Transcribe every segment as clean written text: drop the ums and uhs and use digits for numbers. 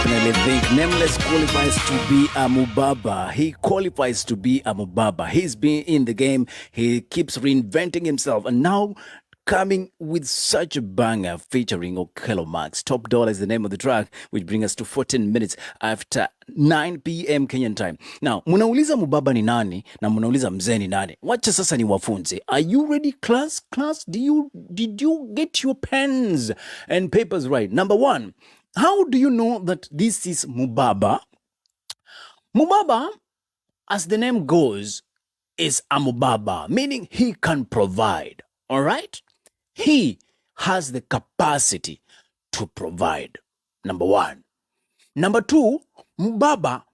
definitely think Nameless qualifies to be a Mubaba. He qualifies to be a Mubaba. He's been in the game. He keeps reinventing himself. And now coming with such a banger featuring Okello Max. Top Dollar is the name of the track, which brings us to 14 minutes after 9 p.m. Kenyan time. Now, munauliza Mubaba ni nani na munauliza mzee ni nani. Wacha sasa ni wafunze. Are you ready, class? Class, did you get your pens and papers right? Number one, how do you know that this is Mubaba? Mubaba, as the name goes, is a Mubaba, meaning he can provide. All right? He has the capacity to provide. Number one. Number two, Mubaba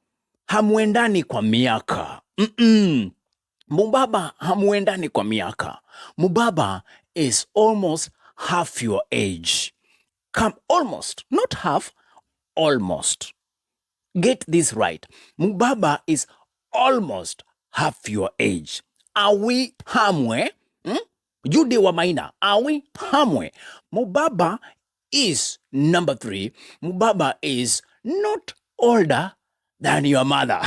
hamuendani kwa miaka. Mubaba hamuendani kwa miaka. Mubaba is almost half your age. Come, almost, not half, almost. Get this right. Mubaba is almost half your age. Awi hamwe? Jude wa maina. Awi hamwe? Mubaba is number three. Mubaba is not older than your mother.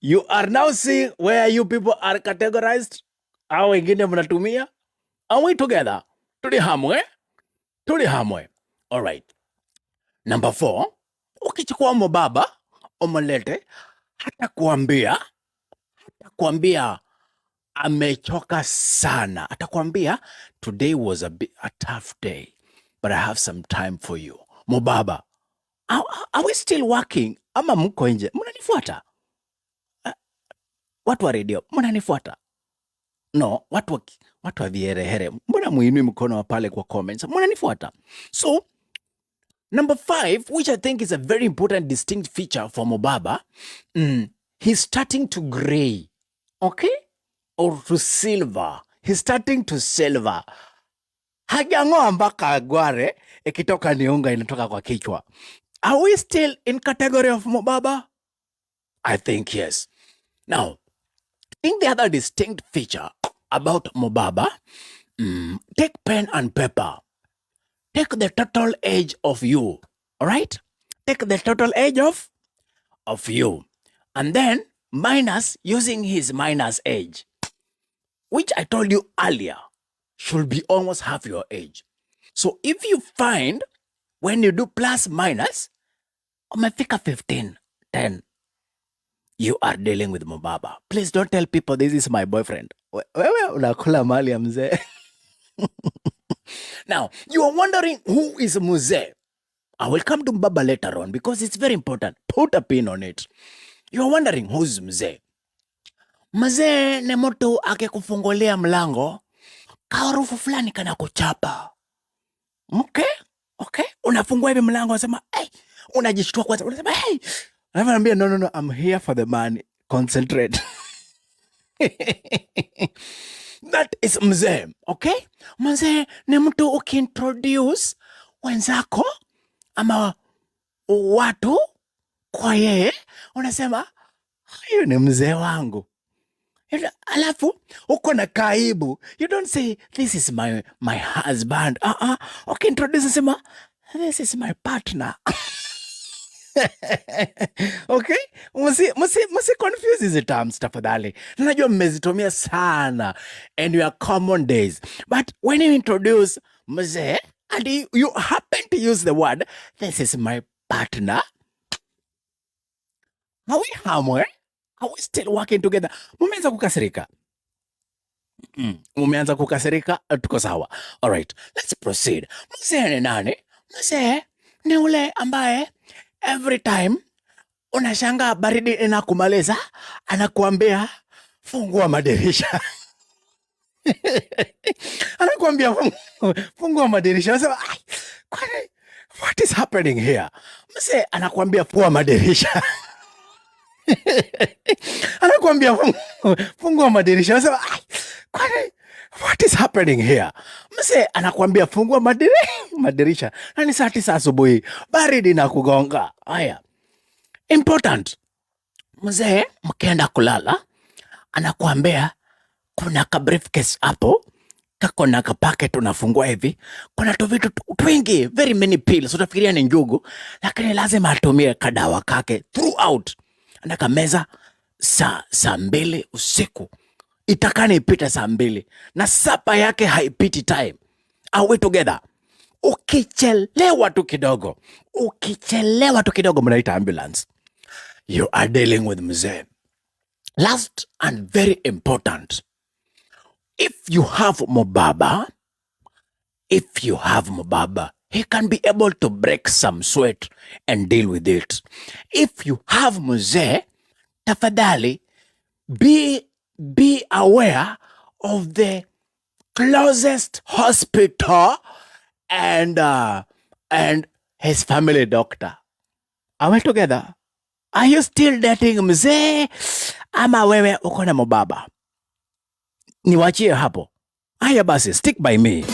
You are now seeing where you people are categorized. Au wengine mnatumia? Are we together? Tuli hamwe? Tuli hamwe. All right. Number four, ukichukua Mubaba, omelete, hata kuambia amechoka sana. Atakwambia, today was a tough day, but I have some time for you. Mubaba, are we still working? Ama mko nje? Mnanifuata? Watu wa radio, mnanifuata? No, watu wa vierehere, mbona muinui mkono wa pale kwa comments? Mnanifuata? So, number five, which I think is a very important distinct feature for Mubaba, he's starting to gray, okay? Or to silver. He's starting to silver. Hajangoa mpaka agware, ikitoka ni unga inatoka kwa kichwa. Are we still in category of Mubaba? I think yes. Now, I think the other distinct feature about Mubaba, take pen and paper. Take the total age of you, all right? Take the total age of you. And then minus using his minus age, which I told you earlier, should be almost half your age. So if you find, when you do plus minus, umefika 15, 10, you are dealing with Mubaba. Please don't tell people this is my boyfriend. Wewe unakula mali ya mzee. Now, you are wondering who is Mzee. I will come to Mubaba later on because it's very important. Put a pin on it. You are wondering who's Mzee. Mzee ni mtu akikufungulia mlango, kaharufu fulani kana kuchapa. Okay? Unafungua hivi mlango, unasema, hey, unajishtua kwanza, unasema, hey. Anamwambia, no, I'm here for the money. Concentrate. That is Mzee, okay? Mzee ni mtu ukiintroduce wenzako ama watu kwa yeye, unasema, huyu ni mzee wangu. Alafu, uko na kaibu. You don't say, this is my husband. Ukiintroduce, unasema, this is my partner. Okay? Msi confuse hizi terms tafadhali. Najua mmezitumia sana and you are common days. But when you introduce Mzee and you happen to use the word, this is my partner. Are we hamwe? Are we still working together? Mumeanza kukasirika. Mumeanza kukasirika, tuko sawa. All right, let's proceed. Mzee ni nani? Mzee ni ule ambaye every time unashanga baridi inakumaliza, anakuambia fungua madirisha. Anakuambia fungua madirisha. Unasema, what is happening here? Mzee anakuambia fungua madirisha. Anakuambia fungua madirisha. Unasema, what is happening here? Mzee anakuambia fungua madirisha. Na ni saa 9 asubuhi, baridi na kugonga. Haya. Important. Mzee mkienda kulala, anakuambia kuna ka briefcase hapo, Kakona kapake tunafungua hivi, kuna tuvitu twingi, very many pills. Utafikiria ni njugu, lakini lazima atumie kadawa kake throughout. Anaka meza saa 2 usiku, itakani ipite saa 2 na sapa yake haipiti time. Are we together? Ukichelewa tu kidogo, mnaita ambulance. You are dealing with mzee. Last and very important, if you have mubaba, he can be able to break some sweat and deal with it. If you have mzee, tafadhali be aware of the closest hospital and his family doctor. Are we together? Are you still dating mzee ama wewe uko na mubaba? Niwachie hapo. Haya basi, stick by me.